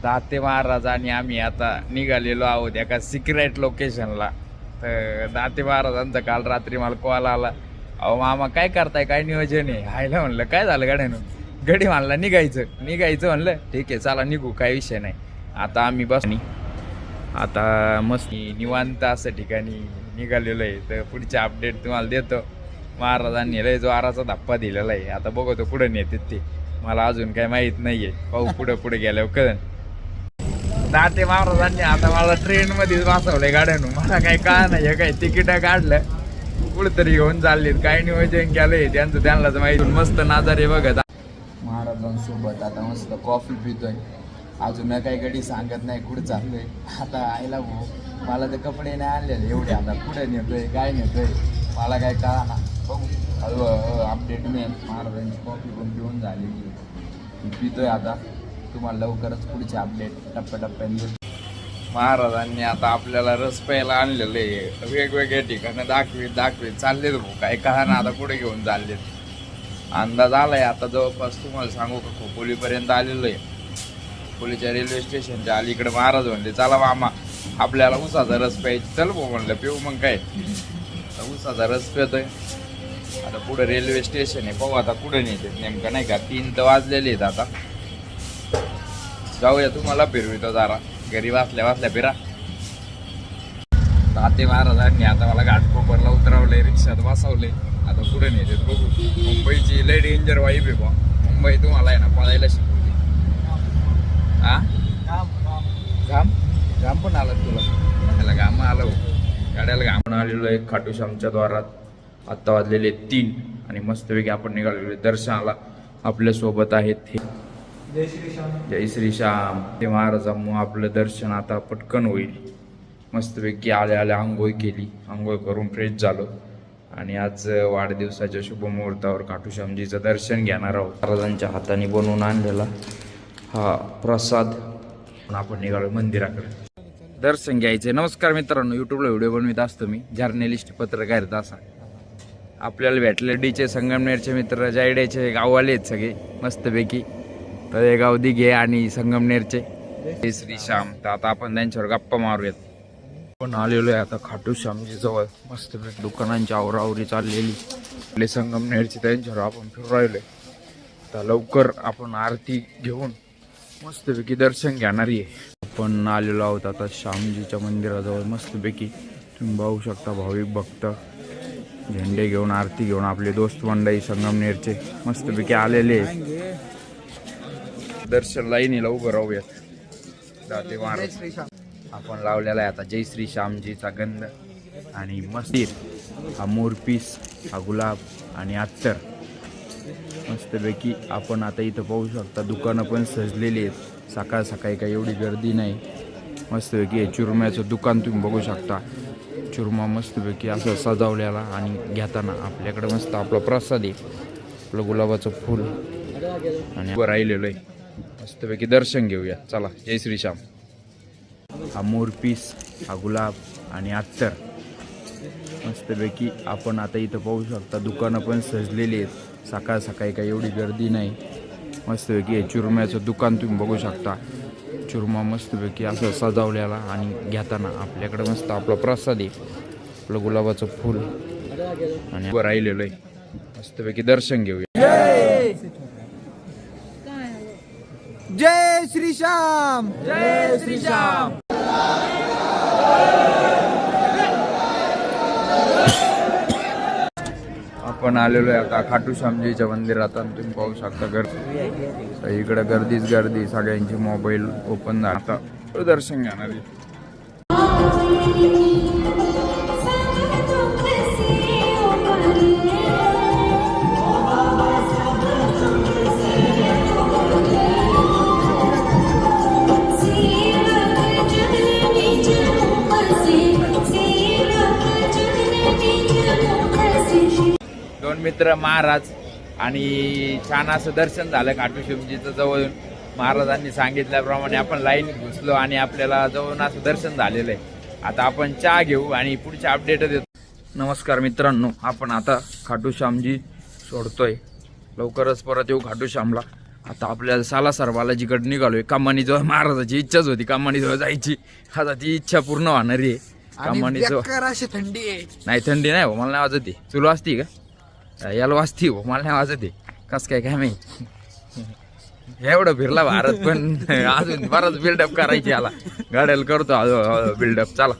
दाते महाराज आणि आम्ही आता निघालेलो आहोत एका सिक्रेट लोकेशनला. तर दाते महाराजांचा काल रात्री मला कॉल आला, अहो मामा काय करताय, काय नियोजन आहे? हायला म्हणलं काय झालं गाड्यानं? गडी म्हणला निघायचं म्हणलं ठीक आहे चला निघू, काय विषय नाही. आता आम्ही बस आता मस्त निवांत असं ठिकाणी निघालेलो आहे. तर पुढचे अपडेट तुम्हाला देतो. महाराजांनी लय जोराचा धप्पा दिलेला आहे. आता बघतो कुठं नेते ते, मला अजून काय माहित नाहीये. पाहू पुढे गेल्यावर कळन. दाते महाराजांनी आता मला ट्रेन मध्येच बसवलंय गाड्यानं, मला काय कळलं नाही. काय तिकीट काढलं कुठेतरी घेऊन चाललेत, काय नियोजन केलंय त्यांचं त्यांनाच माहिती. मस्त नजारे बघत महाराजांसोबत आता मस्त कॉफी पितोय. अजून काही गडी सांगत नाही कुठं चाललोय. आता आईला भाऊ मला ते कपडे नाही आणलेले एवढे, आता कुठे नेतोय काय नेतोय मला काय कळा ना. बघू अपडेट मिळेल. महाराजांची कॉफी पण पिऊन झालेली पितोय. आता तुम्हाला लवकरच पुढचे अपडेट टप्प्याटप्प्याने. महाराजांनी आता आपल्याला रस प्यायला आणलेलं आहे. वेगवेगळ्या ठिकाणं दाखवीत चाललेत भाऊ, काय कळा ना आता कुठे घेऊन चाललेत. अंदाज आलाय आता जवळपास तुम्हाला सांगू का खोपोलीपर्यंत आलेलो आहे. खोपोलीच्या रेल्वे स्टेशनच्या अलीकडे महाराज म्हणले चला मामा आपल्याला उसाचा रस प्यायची. चल भाऊ म्हणलं पिऊ मग काय. उसाचा रस पितोय. आता पुढे रेल्वे स्टेशन आहे, पाहू आता कुठे नेते नेमकं नाही का. 3 तर वाजलेले आहेत. आता जाऊया तुम्हाला फिरवितो जरा, घरी वाचल्या फिरा. दाते महाराजांनी आता मला घाटकोपरला उतरवलंय, रिक्षात बसवले. आता पुढे नेते बघू. मुंबईची लय डेंजर वाईब आहे बा. मुंबई तुम्हाला आहे ना पळायला शिकवली. हा घाम पण आला तुला, त्याला घाम आलं गाड्याला घाम आलेलो आहे. खाटूश्यामच्या द्वारात आत्ता वाजलेले 3 आणि मस्तपैकी आपण निघालेलो दर्शनाला. आपल्यासोबत आहेत हे जय श्रीश्याम ते महाराजांमुळे आपलं दर्शन आता पटकन होईल. मस्तपैकी आल्या आंघोळ केली, आंघोळ करून फ्रेश झालो आणि आज वाढदिवसाच्या शुभमुहूर्तावर खाटूश्यामजीचं दर्शन घेणार आहोत. महाराजांच्या हाताने बनवून आणलेला हा प्रसाद आपण निघालो मंदिराकडे दर्शन घ्यायचे. नमस्कार मित्रांनो, यूट्यूबला व्हिडिओ बनवित असतो मी, जर्नलिस्ट पत्रकारित असा. आपल्याला भेटले डीचे संगमनेरचे मित्र, जायड्याचे गाववाले आहेत सगळे मस्तपैकी. तळेगाव दिघे आणि संगमनेरचे जय श्रीश्याम. तर आता आपण त्यांच्यावर गप्पा मारूयात. आपण आलेलो आहे आता खाटूश्यामजी जवळ. मस्तपैकी दुकानांची आवरावरी चाललेली आपले संगमनेरची, त्यांच्यावर आपण फिरून राहिलोय. तर लवकर आपण आरती घेऊन मस्तपैकी दर्शन घेणार आहे. आपण आलेलो आहोत आता श्यामजीच्या मंदिराजवळ. मस्तपैकी तुम्ही पाहू शकता भाविक भक्त झेंडे घेऊन आरती घेऊन आपले दोस्त मंडळी संगमनेरचे मस्तपैकी आलेले. दर्शन लाईनीला उभं राहूयात. दाते महाराज आपण लावलेला आहे आता जय श्री श्यामजीचा गंध आणि मस्तीर हा मोरपीस, हा गुलाब आणि अत्तर. मस्तपैकी आपण आता इथं पाहू शकता दुकानं पण सजलेली आहेत. सकाळ सकाळी काही एवढी गर्दी नाही. मस्तपैकी हे चुरम्याचं दुकान तुम्ही बघू शकता. चुरमा मस्तपैकी असं सजवलेला आणि घेताना आपल्याकडे मस्त आपला प्रसाद आहे, आपलं गुलाबाचं फूल आणि उभं राहिलेलो आहे. मस्तपैकी दर्शन घेऊया चला. जय श्रीश्याम. हा मोरपीस, हा गुलाब आणि अत्तर. मस्तपैकी आपण आता इथं पाहू शकता दुकानं पण सजलेली आहेत. सकाळ सकाळी काही एवढी गर्दी नाही. मस्तपैकी हे चुरम्याचं दुकान तुम्ही बघू शकता. चुरमा मस्तपैकी असं सजवलेला आणि घेताना आपल्याकडे मस्त आपला प्रसाद आहे, आपलं गुलाबाचं फूल आणि उभं राहिलेलो आहे. मस्तपैकी दर्शन घेऊया. जय श्रीश्याम, जय श्रीश्याम. आपण आलेलो आहे आता खाटूश्यामजीच्या मंदिरात आणि तुम्ही पाहू शकता गर्दी. इकडे गर्दीच गर्दी, सगळ्यांची मोबाईल ओपन झाला. आता दर्शन घेणार आहे. दोन मित्र महाराज आणि छान असं दर्शन झालं खाटूश्यामजीचं जवळून. महाराजांनी सांगितल्याप्रमाणे आपण लाईन घुसलो आणि आपल्याला जवळून असं दर्शन झालेलं आहे. आता आपण चहा घेऊ आणि पुढचे अपडेट देतो. नमस्कार मित्रांनो, आपण आता खाटूश्यामजी सोडतोय. लवकरच परत येऊ खाटूश्यामला. आता आपल्याला सालासर बालाजीकडे निघालोय. कमानीजवळ महाराजाची इच्छाच होती कमानीजवळ जायची. आता ती इच्छा पूर्ण होणारी आहे. कमानीजवळ बेकार अशी थंडी आहे. नाही थंडी नाही हो, मला नाही वाजत. तुला वाजती का? याला वाजती हो, मला नाही वाजत. कस काय काय माहिती. एवढं फिरला भारत पण अजून बराच बिल्डअप करायची. याला गाड्याला करतो बिल्डअप. चला